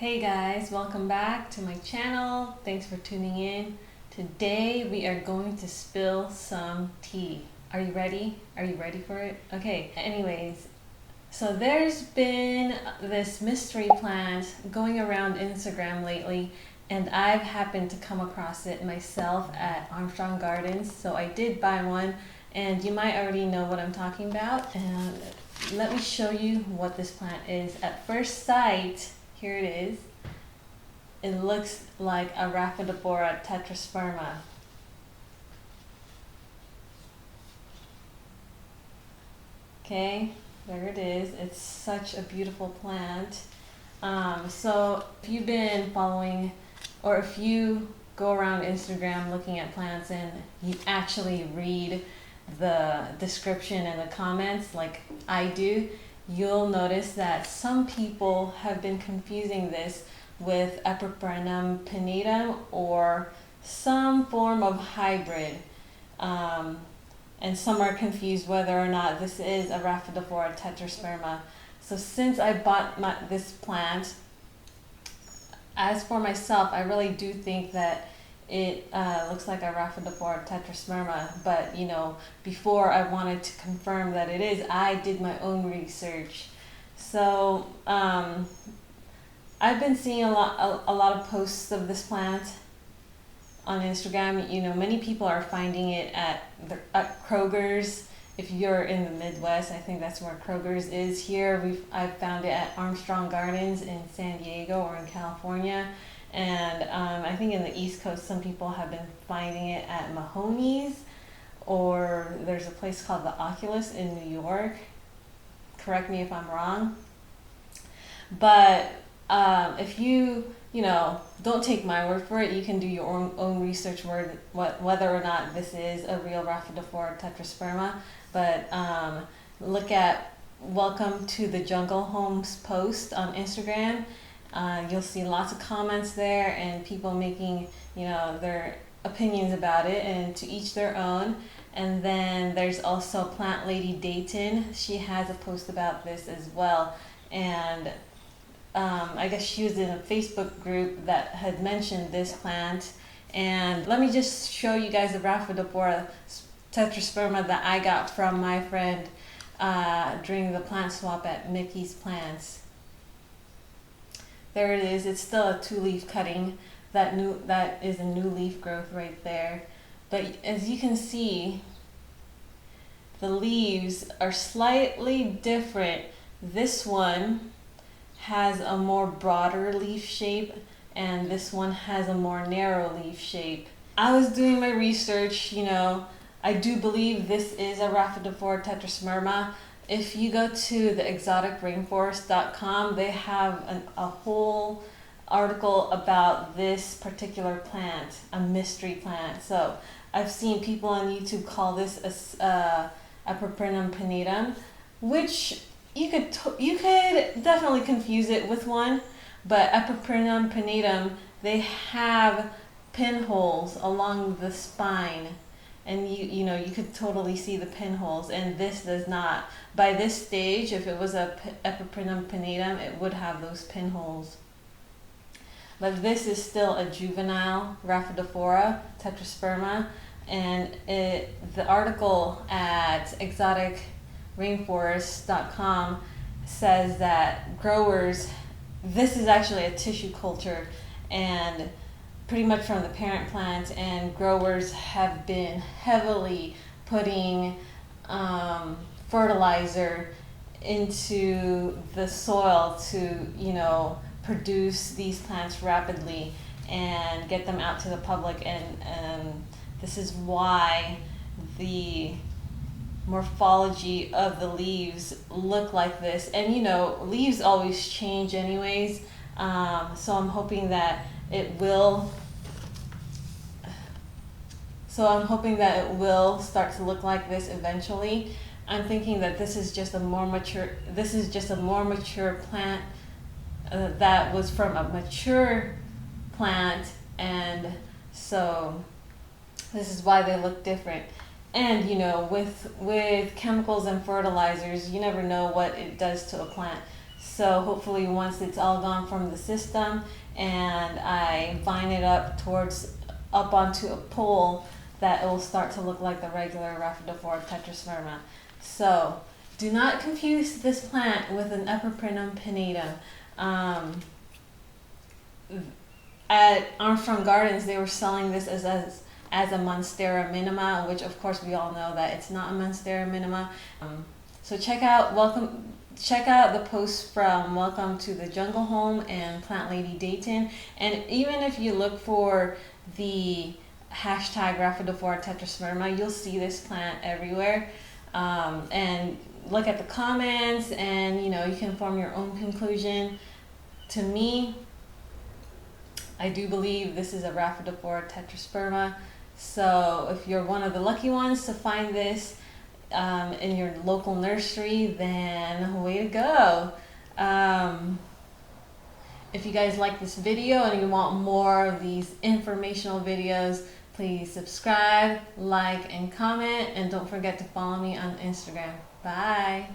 Hey guys, welcome back to my channel. Thanks for tuning in. Today we are going to spill some tea. Are you ready? Are you ready for it? Okay, anyways, so there's been this mystery plant going around Instagram lately, and I've happened to come across it myself at Armstrong Gardens. So I did buy one, and you might already know what I'm talking about. And let me show you what this plant is. At first sight, here it is. It looks like a Rhaphidophora tetrasperma. Okay, there it is. It's such a beautiful plant. So if you've been following, or if you go around Instagram looking at plants and you actually read the description and the comments like I do, you'll notice that some people have been confusing this with Epiprenum pinnatum or some form of hybrid. And some are confused whether or not this is a Rhaphidophora tetrasperma. So since I bought this plant, as for myself, I really do think that it looks like a Rhaphidophora tetrasperma, but you know, before I wanted to confirm that it is, I did my own research. So I've been seeing a lot of posts of this plant on Instagram. You know, many people are finding it at Kroger's. If you're in the Midwest, I think that's where Kroger's is here. I've found it at Armstrong Gardens in San Diego or in California. And I think in the East Coast, some people have been finding it at Mahoney's, or there's a place called the Oculus in New York. Correct me if I'm wrong. But if you don't take my word for it, you can do your own research whether or not this is a real Rhaphidophora tetrasperma. But look at Welcome to the Jungle Homes post on Instagram. You'll see lots of comments there and people making their opinions about it, and to each their own. And then there's also Plant Lady Dayton. She has a post about this as well, and I guess she was in a Facebook group that had mentioned this plant. And let me just show you guys the Rhaphidophora tetrasperma that I got from my friend during the plant swap at Mickey's Plants. There it is. It's still a 2-leaf cutting. That is a new leaf growth right there. But as you can see, the leaves are slightly different. This one has a more broader leaf shape, and this one has a more narrow leaf shape. I was doing my research, I do believe this is a Rhaphidophora tetrasperma. If you go to the exoticrainforest.com, they have a whole article about this particular plant, a mystery plant. So I've seen people on YouTube call this Epiprenum pinnatum, which you could definitely confuse it with one, but Epiprenum pinnatum, they have pinholes along the spine, and you could totally see the pinholes, and this does not. By this stage, if it was a Epiprenum pinnatum, it would have those pinholes. But this is still a juvenile Rhaphidophora tetrasperma, and the article at exoticrainforest.com says that growers, this is actually a tissue culture, and pretty much from the parent plant, and growers have been heavily putting fertilizer into the soil to produce these plants rapidly and get them out to the public, and this is why the morphology of the leaves look like this. And leaves always change anyways, so I'm hoping that it will start to look like this eventually. I'm thinking that this is just a more mature plant that was from a mature plant, and so this is why they look different. And with chemicals and fertilizers, you never know what it does to a plant. So hopefully once it's all gone from the system and I vine it up onto a pole, that it will start to look like the regular Rhaphidophora tetrasperma. So do not confuse this plant with an Epiprinum pinnatum. At Armstrong Gardens, they were selling this as a Monstera minima, which of course we all know that it's not a Monstera minima. So check out the posts from Welcome to the Jungle Home and Plant Lady Dayton, and even if you look for the hashtag Rhaphidophora tetrasperma, you'll see this plant everywhere. And look at the comments, and you can form your own conclusion. To me, I do believe this is a Rhaphidophora tetrasperma. So if you're one of the lucky ones to find this in your local nursery, then way to go. If you guys like this video and you want more of these informational videos, please subscribe, like, and comment, and don't forget to follow me on Instagram. Bye.